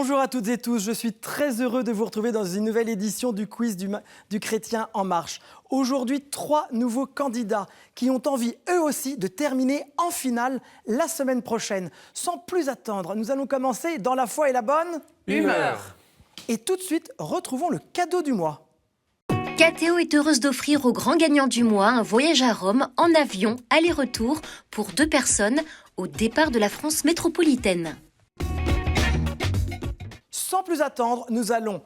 Bonjour à toutes et tous, je suis très heureux de vous retrouver dans une nouvelle édition du quiz du Chrétien en marche. Aujourd'hui, 3 nouveaux candidats qui ont envie eux aussi de terminer en finale la semaine prochaine. Sans plus attendre, nous allons commencer dans la foi et la bonne humeur. Et tout de suite, retrouvons le cadeau du mois. KTO est heureuse d'offrir au grand gagnant du mois un voyage à Rome en avion, aller-retour, pour 2 personnes, au départ de la France métropolitaine. Sans plus attendre, nous allons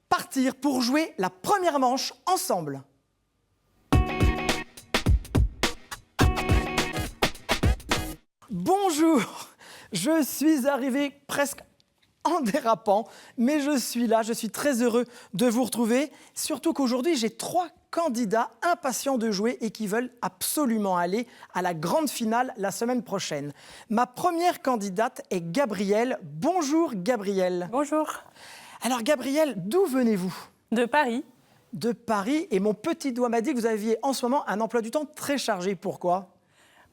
partir pour jouer la première manche ensemble. Bonjour, je suis arrivé presque en dérapant, mais je suis là, je suis très heureux de vous retrouver. Surtout qu'aujourd'hui, j'ai 3 candidats impatients de jouer et qui veulent absolument aller à la grande finale la semaine prochaine. Ma première candidate est Gabrielle. Bonjour Gabrielle. Bonjour. Alors Gabrielle, d'où venez-vous ? De Paris. De Paris, et mon petit doigt m'a dit que vous aviez en ce moment un emploi du temps très chargé. Pourquoi ?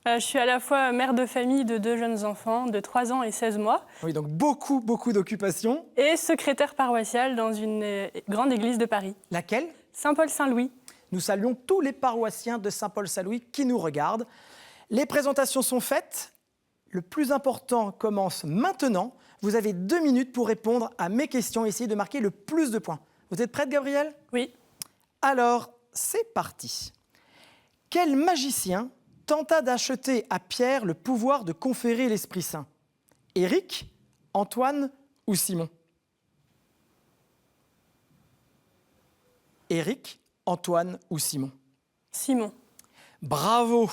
Je suis à la fois mère de famille de 2 jeunes enfants de 3 ans et 16 mois. Oui, donc beaucoup d'occupations. Et secrétaire paroissiale dans une grande église de Paris. Laquelle ? Saint-Paul-Saint-Louis. Nous saluons tous les paroissiens de Saint-Paul-Saint-Louis qui nous regardent. Les présentations sont faites. Le plus important commence maintenant. Vous avez 2 minutes pour répondre à mes questions et essayer de marquer le plus de points. Vous êtes prête, Gabrielle ? Oui. Alors, c'est parti. Quel magicien tenta d'acheter à Pierre le pouvoir de conférer l'Esprit Saint ? Éric, Antoine ou Simon ? Éric, Antoine ou Simon ? Simon. Bravo !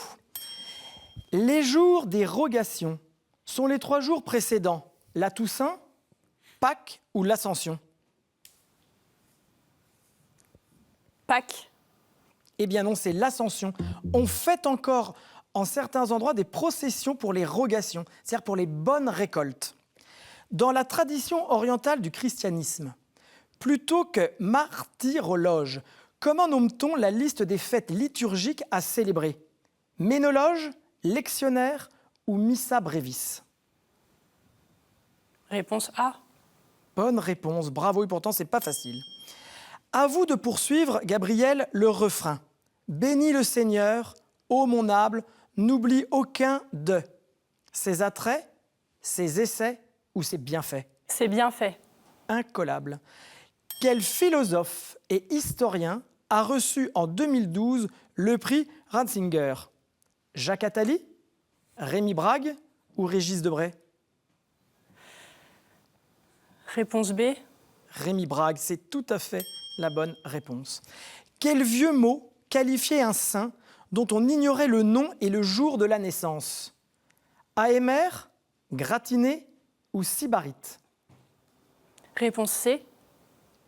Les jours des rogations sont les 3 jours précédents la Toussaint, Pâques ou l'Ascension ? Pâques. Eh bien non, c'est l'Ascension. On fête encore en certains endroits des processions pour les rogations, c'est-à-dire pour les bonnes récoltes. Dans la tradition orientale du christianisme, plutôt que martyrologe, comment nomme-t-on la liste des fêtes liturgiques à célébrer ? Ménologe, lectionnaire ou missa brevis ? Réponse A. Bonne réponse, bravo, et pourtant c'est pas facile. À vous de poursuivre, Gabrielle, le refrain. Bénis le Seigneur, ô mon âme, n'oublie aucun de ses attraits, ses essais ou ses bienfaits. C'est bien fait. Incollable. Quel philosophe et historien a reçu en 2012 le prix Ratzinger ? Jacques Attali, Rémi Brague ou Régis Debray ? Réponse B. Rémi Brague, c'est tout à fait la bonne réponse. Quel vieux mot qualifiait un saint dont on ignorait le nom et le jour de la naissance ? AMR, gratiné ou sybarite ? Réponse C.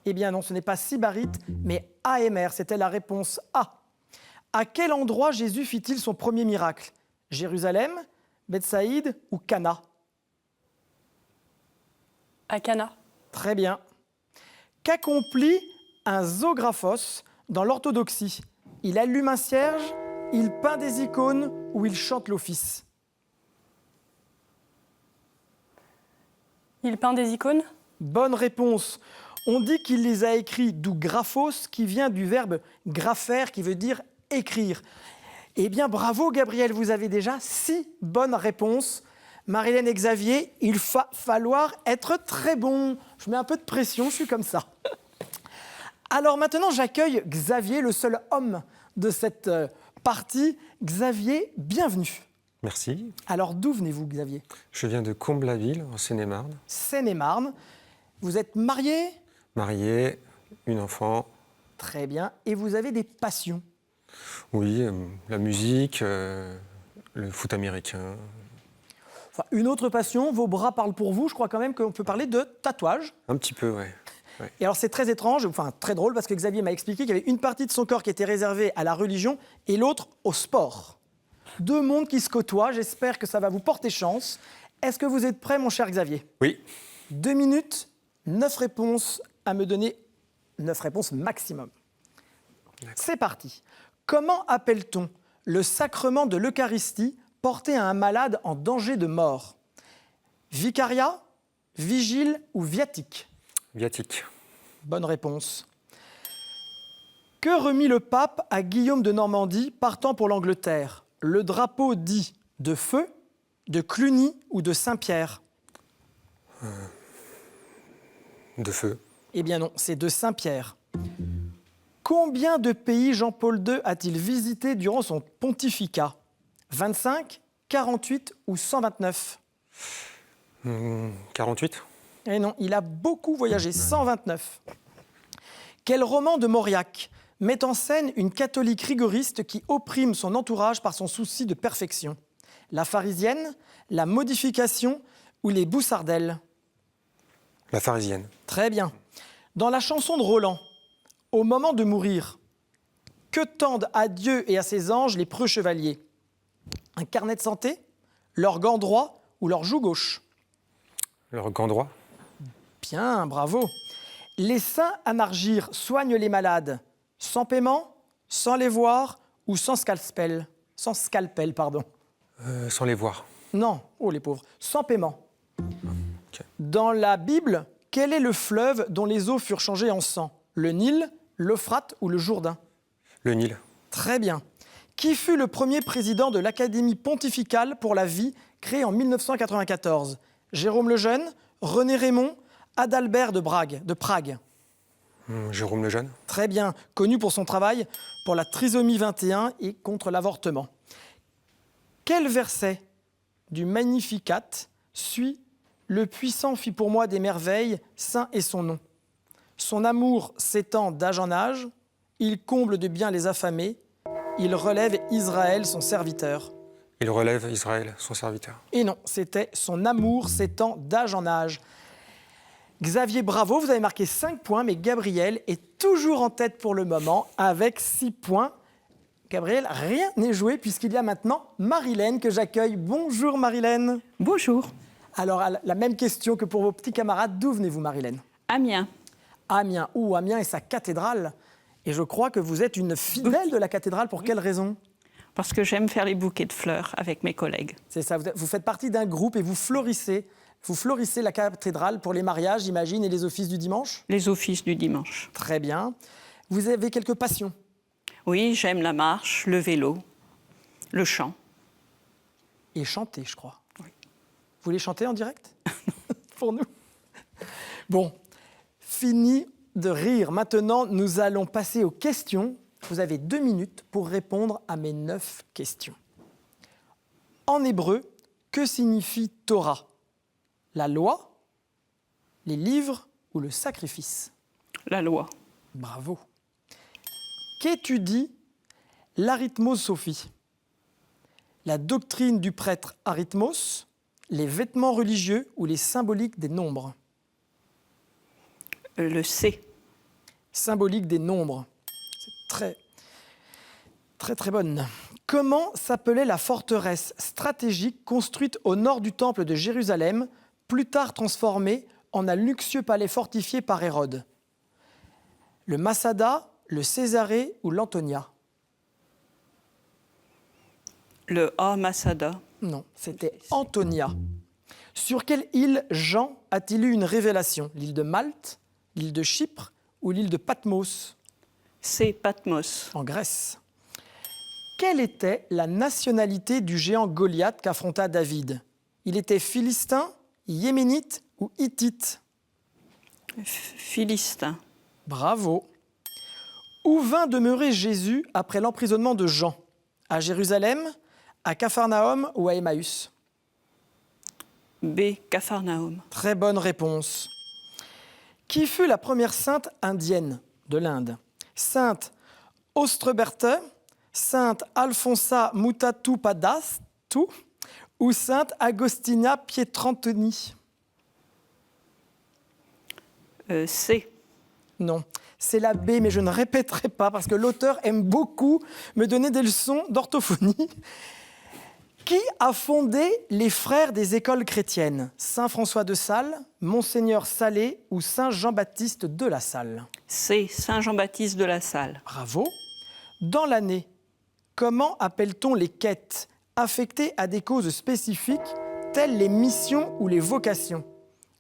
Eh bien non, ce n'est pas sybarite, mais AMR, c'était la réponse A. À quel endroit Jésus fit-il son premier miracle ? Jérusalem, Bethsaïde ou Cana ? À Cana. Très bien. Qu'accomplit un zographos dans l'orthodoxie ? Il allume un cierge, il peint des icônes ou il chante l'office ? Il peint des icônes ? Bonne réponse. On dit qu'il les a écrits, d'où graphos, qui vient du verbe grapher, qui veut dire écrire. Eh bien, bravo Gabriel, vous avez déjà 6 bonnes réponses. Marie-Hélène et Xavier, il va falloir être très bon. Je mets un peu de pression, je suis comme ça. Alors maintenant, j'accueille Xavier, le seul homme de cette partie. Xavier, bienvenue. Merci. Alors d'où venez-vous, Xavier ? Je viens de Comble-la-Ville, en Seine-et-Marne. Seine-et-Marne. Vous êtes marié ? Marié, une enfant. Très bien. Et vous avez des passions ? Oui, la musique, le foot américain. Enfin, une autre passion, vos bras parlent pour vous. Je crois quand même qu'on peut parler de tatouage. Un petit peu, ouais. Et alors c'est très étrange, enfin très drôle, parce que Xavier m'a expliqué qu'il y avait une partie de son corps qui était réservée à la religion et l'autre au sport. 2 mondes qui se côtoient, j'espère que ça va vous porter chance. Est-ce que vous êtes prêt, mon cher Xavier ? Oui. 2 minutes, 9 réponses à me donner, 9 réponses maximum. C'est parti. Comment appelle-t-on le sacrement de l'Eucharistie porté à un malade en danger de mort ? Vicariat, vigile ou viatique? Viatique. Bonne réponse. Que remit le pape à Guillaume de Normandie partant pour l'Angleterre? Le drapeau dit de Feu, de Cluny ou de Saint-Pierre? De Feu. Eh bien non, c'est de Saint-Pierre. Combien de pays Jean-Paul II a-t-il visité durant son pontificat? 25, 48 ou 129? 48. Eh non, il a beaucoup voyagé, 129. Quel roman de Mauriac met en scène une catholique rigoriste qui opprime son entourage par son souci de perfection? La Pharisienne, la Modification ou les Boussardelles? La Pharisienne. Très bien. Dans la chanson de Roland, au moment de mourir, que tendent à Dieu et à ses anges les preux chevaliers? Un carnet de santé, leur gant droit ou leur joue gauche? Le gant droit. Bien, bravo. Les saints anargyres soignent les malades sans paiement, sans les voir ou sans scalpel? Sans scalpel, pardon. Sans les voir. Non, oh les pauvres, sans paiement. Ok. Dans la Bible, quel est le fleuve dont les eaux furent changées en sang? Le Nil, l'Euphrate ou le Jourdain? Le Nil. Très bien. Qui fut le premier président de l'Académie pontificale pour la vie, créée en 1994? Jérôme Lejeune, René Raymond, Adalbert de Prague. Jérôme Lejeune. Très bien, connu pour son travail pour la trisomie 21 et contre l'avortement. Quel verset du Magnificat suit « Le puissant fit pour moi des merveilles, saint est son nom. Son amour s'étend d'âge en âge, il comble de bien les affamés, il relève Israël son serviteur. » Il relève Israël, son serviteur. Et non, c'était « Son amour s'étend d'âge en âge ». Xavier, bravo, vous avez marqué 5 points, mais Gabriel est toujours en tête pour le moment avec 6 points. Gabriel, rien n'est joué puisqu'il y a maintenant Marilène que j'accueille. Bonjour Marilène. Bonjour. Alors, la même question que pour vos petits camarades. D'où venez-vous Marilène? Amiens. Amiens. Amiens et sa cathédrale. Et je crois que vous êtes une fidèle de la cathédrale. Pour quelle raison? Parce que j'aime faire les bouquets de fleurs avec mes collègues. C'est ça, vous faites partie d'un groupe et vous florissez la cathédrale pour les mariages, j'imagine, et les offices du dimanche? Les offices du dimanche. Très bien. Vous avez quelques passions? Oui, j'aime la marche, le vélo, le chant. Et chanter, je crois. Oui. Vous voulez chanter en direct? Pour nous? Bon, fini de rire. Maintenant, nous allons passer aux questions. Vous avez 2 minutes pour répondre à mes 9 questions. En hébreu, que signifie Torah? La loi, les livres ou le sacrifice? La loi. Bravo. Qu'étudie l'arithmosophie? La doctrine du prêtre arithmos, les vêtements religieux ou les symboliques des nombres? Le C. Symbolique des nombres. C'est très bonne. Comment s'appelait la forteresse stratégique construite au nord du temple de Jérusalem, plus tard transformée en un luxueux palais fortifié par Hérode? Le Masada, le Césarée ou l'Antonia? Le A-Masada. Non, c'était Antonia. Sur quelle île Jean a-t-il eu une révélation? L'île de Malte, l'île de Chypre ou l'île de Patmos? C. Patmos. En Grèce. Quelle était la nationalité du géant Goliath qu'affronta David? Il était philistin, yéménite ou hittite? Philistin. Bravo. Où vint demeurer Jésus après l'emprisonnement de Jean? À Jérusalem, à Capharnaüm ou à Emmaüs? B. Capharnaüm. Très bonne réponse. Qui fut la première sainte indienne de l'Inde? Sainte Ostreberte, Sainte Alfonsa Mutatupadastu ou Sainte Agostina Pietrantoni? C. Non, c'est la B, mais je ne répéterai pas parce que l'auteur aime beaucoup me donner des leçons d'orthophonie. Qui a fondé les frères des écoles chrétiennes? Saint François de Sales, Monseigneur Salé ou Saint Jean-Baptiste de La Salle? C. Saint Jean-Baptiste de La Salle. Bravo. Dans l'année, comment appelle-t-on les quêtes affectées à des causes spécifiques, telles les missions ou les vocations?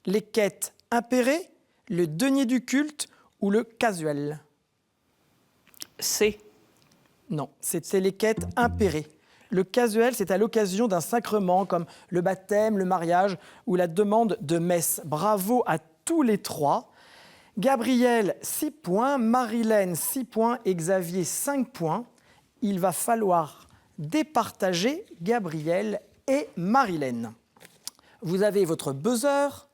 Les quêtes impérées, le denier du culte ou le casuel? C. Non, c'était les quêtes impérées. Le casuel, c'est à l'occasion d'un sacrement comme le baptême, le mariage ou la demande de messe. Bravo à tous les trois. Gabriel, 6 points, Marilène, 6 points et Xavier, 5 points. Il va falloir départager Gabriel et Marilène. Vous avez votre buzzer.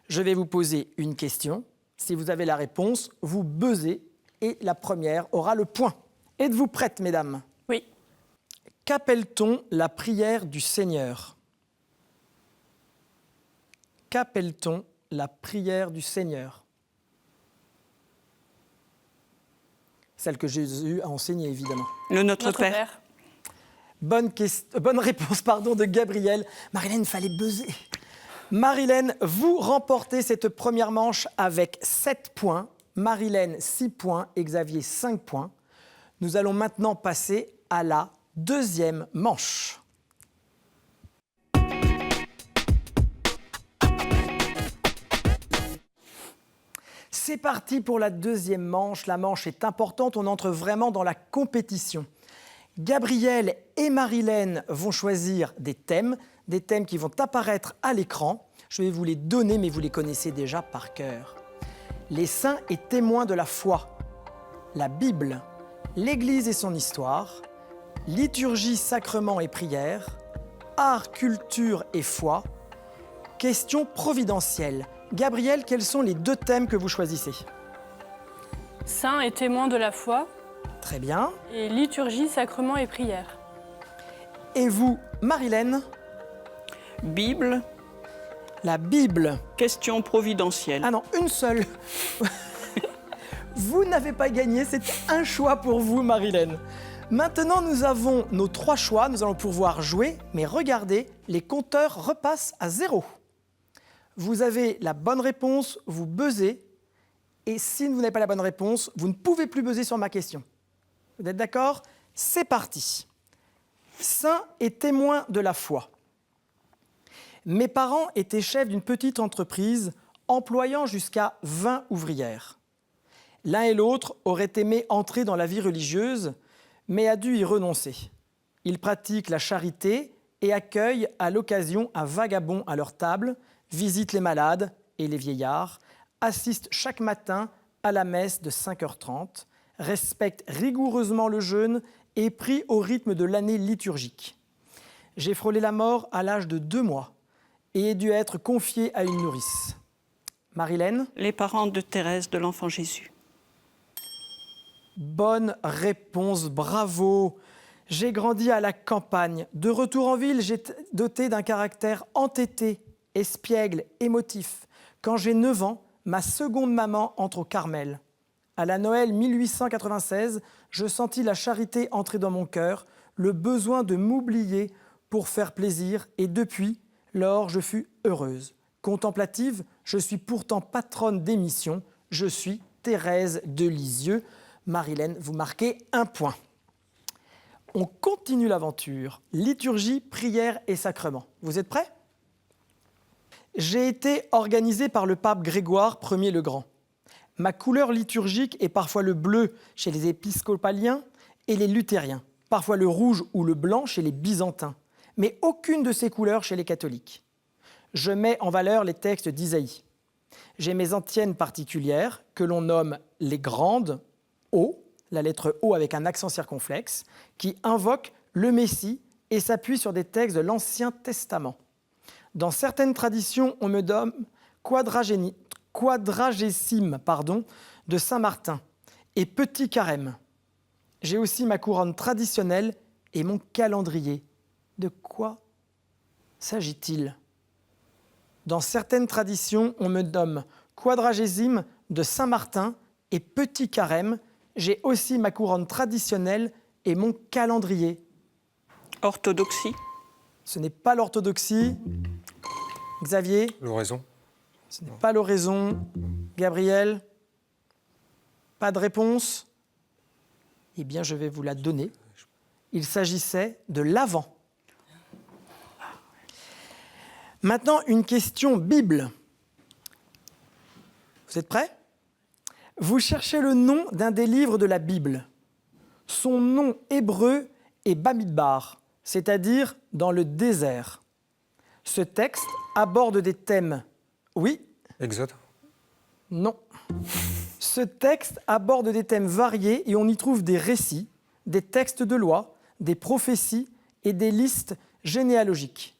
Je vais vous poser une question. Si vous avez la réponse, vous buzzez et la première aura le point. Êtes-vous prêtes, mesdames? Oui. Qu'appelle-t-on la prière du Seigneur? Qu'appelle-t-on la prière du Seigneur? Celle que Jésus a enseignée, évidemment. Le Notre Notre Père. Père. Bonne réponse de Gabriel. Marilène, il fallait buzzer. Marilène, vous remportez cette première manche avec 7 points. Marilène, 6 points et Xavier, 5 points. Nous allons maintenant passer à la deuxième manche. C'est parti pour la deuxième manche. La manche est importante, on entre vraiment dans la compétition. Gabriel et Marilène vont choisir des thèmes qui vont apparaître à l'écran. Je vais vous les donner, mais vous les connaissez déjà par cœur. Les saints et témoins de la foi, la Bible, l'Église et son histoire, liturgie, sacrement et prière, art, culture et foi, questions providentielles. Gabriel, quels sont les 2 thèmes que vous choisissez? Saints et témoins de la foi. Très bien. Et liturgie, sacrement et prière. Et vous, Marilène? Bible. La Bible. Question providentielle. Ah non, une seule. Vous n'avez pas gagné, c'est un choix pour vous, Marilène. Maintenant, nous avons nos 3 choix, nous allons pouvoir jouer, mais regardez, les compteurs repassent à 0. Vous avez la bonne réponse, vous buzzez, et si vous n'avez pas la bonne réponse, vous ne pouvez plus buzzer sur ma question. Vous êtes d'accord? C'est parti. Saints et témoins de la foi. Mes parents étaient chefs d'une petite entreprise employant jusqu'à 20 ouvrières. L'un et l'autre auraient aimé entrer dans la vie religieuse, mais a dû y renoncer. Ils pratiquent la charité et accueillent à l'occasion un vagabond à leur table, visitent les malades et les vieillards, assistent chaque matin à la messe de 5h30, respectent rigoureusement le jeûne et prient au rythme de l'année liturgique. J'ai frôlé la mort à l'âge de 2 mois et ai dû être confié à une nourrice. Marilène? Les parents de Thérèse de l'Enfant Jésus. Bonne réponse, bravo. J'ai grandi à la campagne. De retour en ville, j'ai doté d'un caractère entêté, espiègle, émotif. Quand j'ai 9 ans, ma seconde maman entre au Carmel. À la Noël 1896, je sentis la charité entrer dans mon cœur, le besoin de m'oublier pour faire plaisir, et depuis, lors, je fus heureuse. Contemplative, je suis pourtant patronne d'émission, je suis Thérèse de Lisieux. Marilène, vous marquez 1 point. On continue l'aventure. Liturgie, prière et sacrement. Vous êtes prêts? J'ai été organisé par le pape Grégoire Ier le Grand. Ma couleur liturgique est parfois le bleu chez les épiscopaliens et les luthériens, parfois le rouge ou le blanc chez les byzantins, mais aucune de ces couleurs chez les catholiques. Je mets en valeur les textes d'Isaïe. J'ai mes antiennes particulières que l'on nomme les grandes O, la lettre O avec un accent circonflexe, qui invoquent le Messie et s'appuient sur des textes de l'Ancien Testament. Dans certaines traditions, on me donne quadragésime de Saint-Martin et petit carême. J'ai aussi ma couronne traditionnelle et mon calendrier. De quoi s'agit-il? Dans certaines traditions, on me nomme quadragésime de Saint-Martin et petit carême. J'ai aussi ma couronne traditionnelle et mon calendrier. Orthodoxie. Ce n'est pas l'orthodoxie. Xavier? L'oraison. Ce n'est pas l'oraison. Gabriel? Pas de réponse? Eh bien, je vais vous la donner. Il s'agissait de l'Avent. Maintenant, une question Bible. Vous êtes prêts? Vous cherchez le nom d'un des livres de la Bible. Son nom hébreu est Bamidbar, c'est-à-dire dans le désert. Ce texte aborde des thèmes. Oui? Exode. Non. Ce texte aborde des thèmes variés et on y trouve des récits, des textes de loi, des prophéties et des listes généalogiques.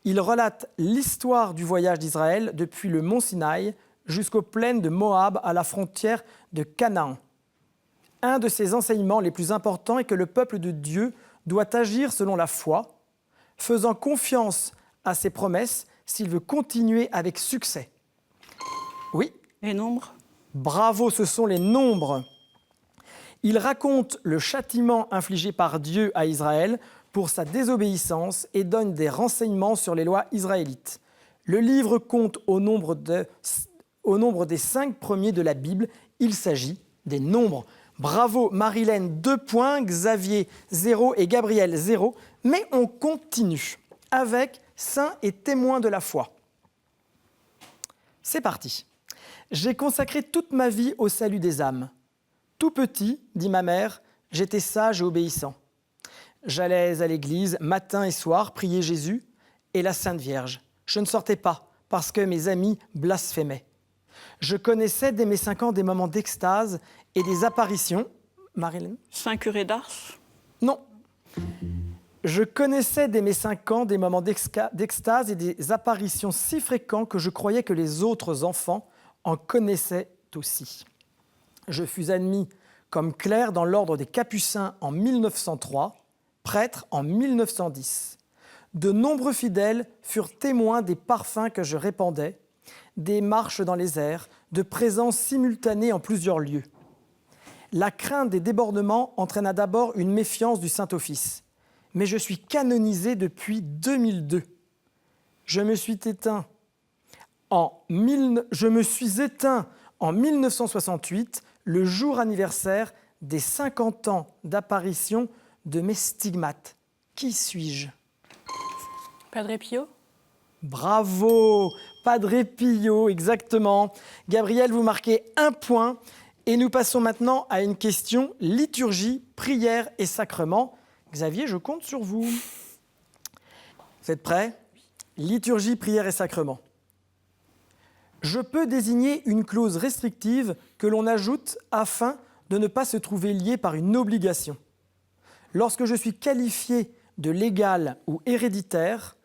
Il relate l'histoire du voyage d'Israël depuis le mont Sinaï jusqu'aux plaines de Moab à la frontière de Canaan. Un de ses enseignements les plus importants est que le peuple de Dieu doit agir selon la foi, faisant confiance à ses promesses s'il veut continuer avec succès. Oui? Les nombres? Bravo, ce sont les nombres. Il raconte le châtiment infligé par Dieu à Israël pour sa désobéissance et donne des renseignements sur les lois israélites. Le livre compte au nombre des 5 premiers de la Bible. Il s'agit des nombres. Bravo Marilène, 2 points, Xavier 0 et Gabriel 0. Mais on continue avec Saints et témoins de la foi. C'est parti. J'ai consacré toute ma vie au salut des âmes. Tout petit, dit ma mère, j'étais sage et obéissant. J'allais à l'église matin et soir prier Jésus et la Sainte Vierge. Je ne sortais pas parce que mes amis blasphémaient. Je connaissais dès mes 5 ans des moments d'extase et des apparitions. Marilyn? Saint curé d'Ars? Non. Je connaissais dès mes 5 ans des moments d'extase et des apparitions si fréquents que je croyais que les autres enfants en connaissaient aussi. Je fus admis comme clerc dans l'ordre des Capucins en 1903, prêtre en 1910. De nombreux fidèles furent témoins des parfums que je répandais, des marches dans les airs, de présences simultanées en plusieurs lieux. La crainte des débordements entraîna d'abord une méfiance du Saint-Office. Mais je suis canonisé depuis 2002. Je me suis éteint en 1968, le jour anniversaire des 50 ans d'apparition de mes stigmates. Qui suis-je? Padre Pio? Bravo, Padre Pio, exactement. Gabriel, vous marquez 1 point. Et nous passons maintenant à une question liturgie, prière et sacrement. Xavier, je compte sur vous. Vous êtes prêts? Liturgie, prière et sacrement. Je peux désigner une clause restrictive que l'on ajoute afin de ne pas se trouver lié par une obligation. Lorsque je suis qualifié de légal ou héréditaire,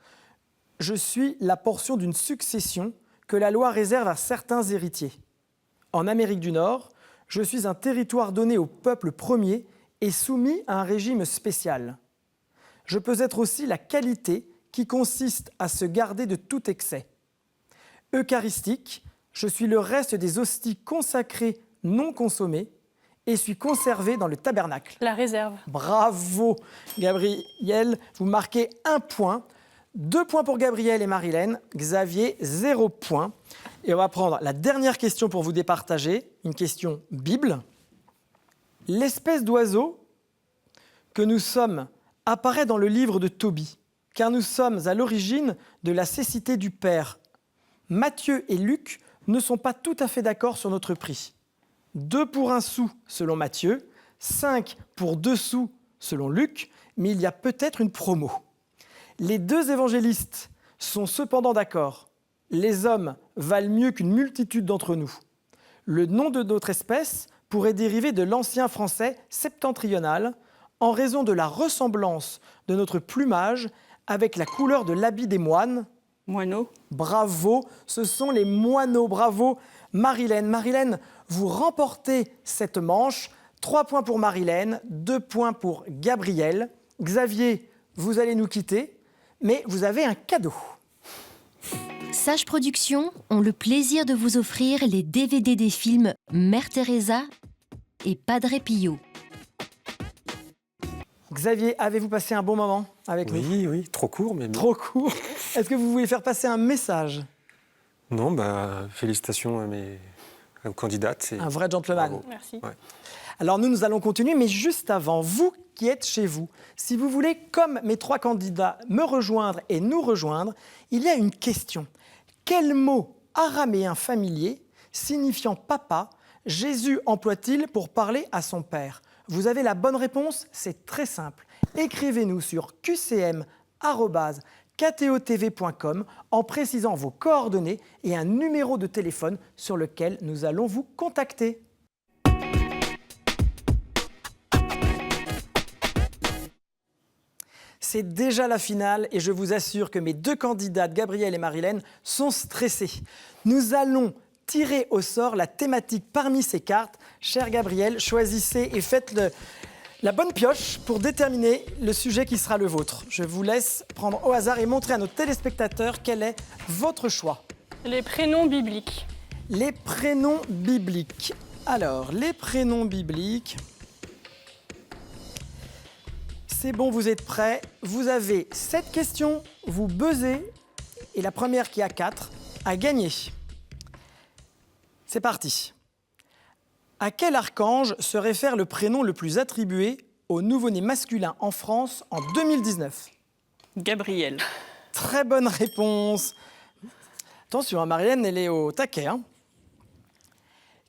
je suis la portion d'une succession que la loi réserve à certains héritiers. En Amérique du Nord, je suis un territoire donné au peuple premier et soumis à un régime spécial. Je peux être aussi la qualité qui consiste à se garder de tout excès. Eucharistique, je suis le reste des hosties consacrées non consommées et suis conservé dans le tabernacle. La réserve. Bravo Gabriel, vous marquez 1 point. 2 points pour Gabriel et Marilène. Xavier, 0 point. Et on va prendre la dernière question pour vous départager, une question Bible. L'espèce d'oiseau que nous sommes apparaît dans le livre de Tobie, car nous sommes à l'origine de la cécité du Père. Matthieu et Luc ne sont pas tout à fait d'accord sur notre prix. 2 pour 1 sou selon Matthieu, 5 pour 2 sous selon Luc, mais il y a peut-être une promo. Les 2 évangélistes sont cependant d'accord. Les hommes valent mieux qu'une multitude d'entre nous. Le nom de notre espèce pourrait dériver de l'ancien français septentrional en raison de la ressemblance de notre plumage avec la couleur de l'habit des moines. Moineaux? Bravo, ce sont les moineaux. Bravo, Marilène. Marilène, vous remportez cette manche. 3 points pour Marilène, 2 points pour Gabriel. Xavier, vous allez nous quitter, mais vous avez un cadeau. Sage Productions ont le plaisir de vous offrir les DVD des films Mère Teresa et Padre Pio. Xavier, avez-vous passé un bon moment avec nous? Oui, oui, trop court, mais bien. Trop court. Est-ce que vous voulez faire passer un message? Non, bah, félicitations aux candidates. Un vrai gentleman. Bravo. Merci. Ouais. Alors nous allons continuer, mais juste avant, vous qui êtes chez vous, si vous voulez, comme mes 3 candidats, me rejoindre et nous rejoindre, il y a une question. Quel mot araméen familier signifiant papa, Jésus emploie-t-il pour parler à son Père? Vous avez la bonne réponse? C'est très simple. Écrivez-nous sur qcm@ktotv.com en précisant vos coordonnées et un numéro de téléphone sur lequel nous allons vous contacter. C'est déjà la finale et je vous assure que mes deux candidates, Gabrielle et Marilène, sont stressées. Nous allons tirer au sort la thématique parmi ces cartes. Chère Gabrielle, choisissez et faites la bonne pioche pour déterminer le sujet qui sera le vôtre. Je vous laisse prendre au hasard et montrer à nos téléspectateurs quel est votre choix. Les prénoms bibliques. Les prénoms bibliques. Alors, les prénoms bibliques... C'est bon, vous êtes prêts? Vous avez 7 questions, vous buzzez, et la première qui a 4 a gagné. C'est parti. À quel archange se réfère le prénom le plus attribué au nouveau-né masculin en France en 2019? Gabriel. Très bonne réponse. Attention, hein, Marilène, elle est au taquet. Hein.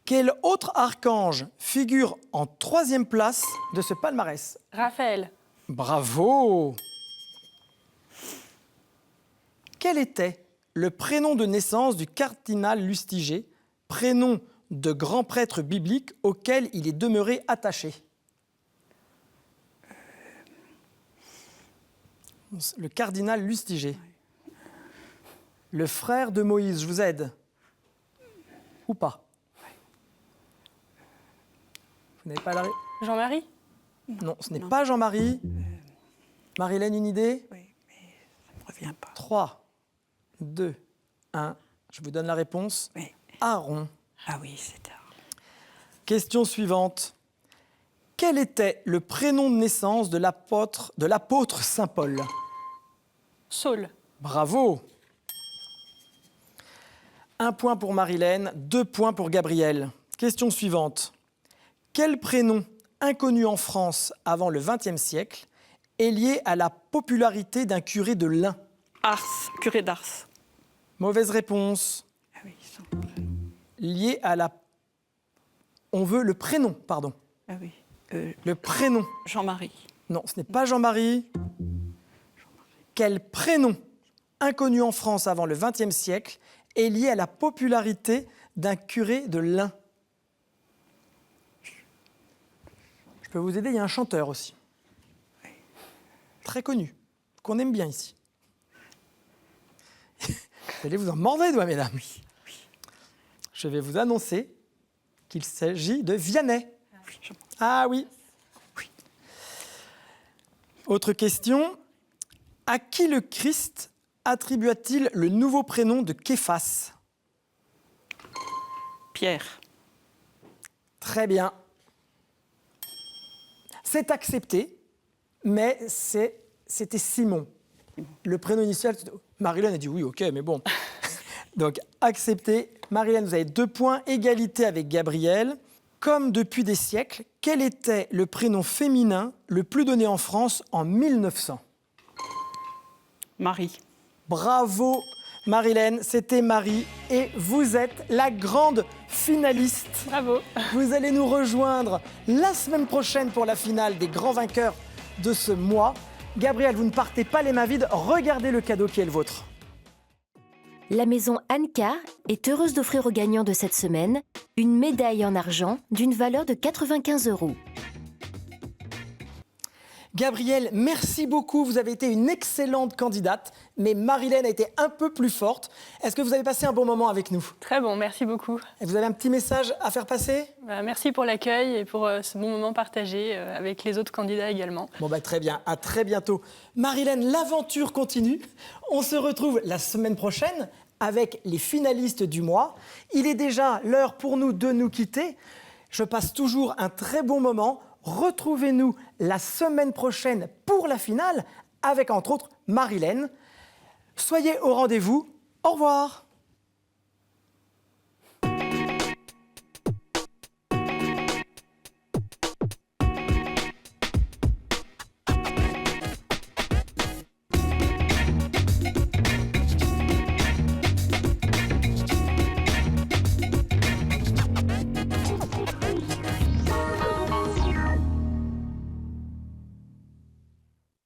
Quel autre archange figure en 3e place de ce palmarès? Raphaël. Bravo! Quel était le prénom de naissance du cardinal Lustiger, prénom de grand prêtre biblique auquel il est demeuré attaché? Le cardinal Lustiger. Le frère de Moïse, je vous aide. Ou pas? Vous n'avez pas la réponse? Jean-Marie. Non, ce n'est pas Jean-Marie. Marilène, une idée? Oui, mais ça ne me revient pas. 3, 2, 1. Je vous donne la réponse. Oui. Aaron. Ah oui, c'est Aaron. Question suivante. Quel était le prénom de naissance de l'apôtre Saint Paul? Saul. Bravo! 1 point pour Marilène, 2 points pour Gabrielle. Question suivante. Quel prénom inconnu en France avant le XXe siècle est lié à la popularité d'un curé de l'Ain? Ars, curé d'Ars. Mauvaise réponse. Ah oui, son... Lié à la... On veut le prénom, pardon. Ah oui. Le prénom. Jean-Marie. Non, ce n'est pas Jean-Marie. Quel prénom inconnu en France avant le XXe siècle est lié à la popularité d'un curé de l'Ain? Je peux vous aider, il y a un chanteur aussi. Très connu, qu'on aime bien ici. Vous allez vous en mordre les doigts, mesdames. Je vais vous annoncer qu'il s'agit de Vianney. Ah oui. Autre question. À qui le Christ attribua-t-il le nouveau prénom de Képhas? Pierre. Très bien. C'est accepté, mais c'était Simon. Le prénom initial, Marilène a dit oui, ok, mais bon. Donc, accepté. Marilène, vous avez 2 points, égalité avec Gabrielle. Comme depuis des siècles, quel était le prénom féminin le plus donné en France en 1900? Marie. Bravo Marilène, c'était Marie et vous êtes la grande finaliste. Bravo. Vous allez nous rejoindre la semaine prochaine pour la finale des grands vainqueurs de ce mois. Gabrielle, vous ne partez pas les mains vides, regardez le cadeau qui est le vôtre. La maison Anka est heureuse d'offrir aux gagnants de cette semaine une médaille en argent d'une valeur de 95 €. Gabrielle, merci beaucoup. Vous avez été une excellente candidate, mais Marilène a été un peu plus forte. Est-ce que vous avez passé un bon moment avec nous? Très bon, merci beaucoup. Et vous avez un petit message à faire passer? Merci pour l'accueil et pour ce bon moment partagé avec les autres candidats également. Bon, très bien. À très bientôt. Marilène, l'aventure continue. On se retrouve la semaine prochaine avec les finalistes du mois. Il est déjà l'heure pour nous de nous quitter. Je passe toujours un très bon moment. Retrouvez-nous la semaine prochaine pour la finale avec, entre autres, Marilène. Soyez au rendez-vous. Au revoir.